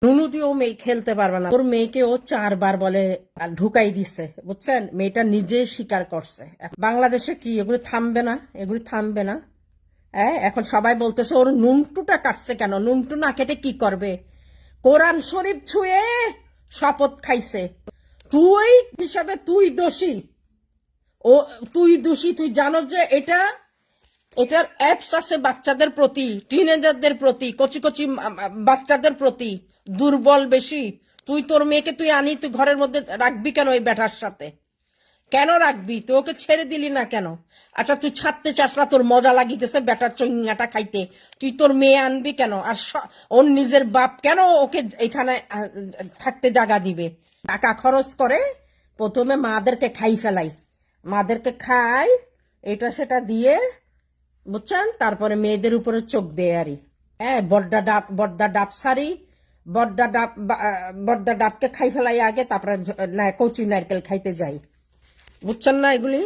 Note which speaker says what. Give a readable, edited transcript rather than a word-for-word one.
Speaker 1: নুনু দিয়েও মেয়ে খেলতে পারবে না, তোর মেয়েকে ও 4 বার বলে ঢুকাই দিছে, বুঝছেন? মেয়েটা নিজে স্বীকার করছে। বাংলাদেশে কি এগুলি থামবে না? এগুলি থামবে না। হ্যাঁ, এখন সবাই বলতেছে ওর নুনটুটা কাটছে কেন? নুনটু না কেটে কি করবে? কোরআন শরীফ ছুঁয়ে শপথ খাইছে। তুই হিসাবে তুই দোষী। ও, তুই দোষী। তুই জানো যে এটার অ্যাপস আছে বাচ্চাদের প্রতি, টিনেজারদের প্রতি, কচি কচি বাচ্চাদের প্রতি। দুর্বল বেশি। তুই তোর মেয়েকে আনি তুই ঘরের মধ্যে রাখবি কেন এই ব্যাটার সাথে? কেন রাখবি? তুই ওকে ছেড়ে দিলি না কেন? আচ্ছা, তুই ছাড়তে চাস না, তোর মজা লাগিতেছে ব্যাটার চইঙ্গাটা খাইতে, তুই তোর মেয়ে আনবি কেন? আর ওর নিজের বাপ কেন ওকে এখানে থাকতে জায়গা দিবে? টাকা খরচ করে প্রথমে মাদেরকে খাই ফেলাই, মাদেরকে খাই, এটা সেটা দিয়ে, বুঝছেন? তারপরে মেয়েদের উপরে চোখ দেয় আরই। হ্যাঁ, বড্ডা ডাব সারি, বড্ডা ডাবকে খাই ফেলাই আগে, তারপরে কচি নারকেল খাইতে যাই। বুঝছেন না এগুলি?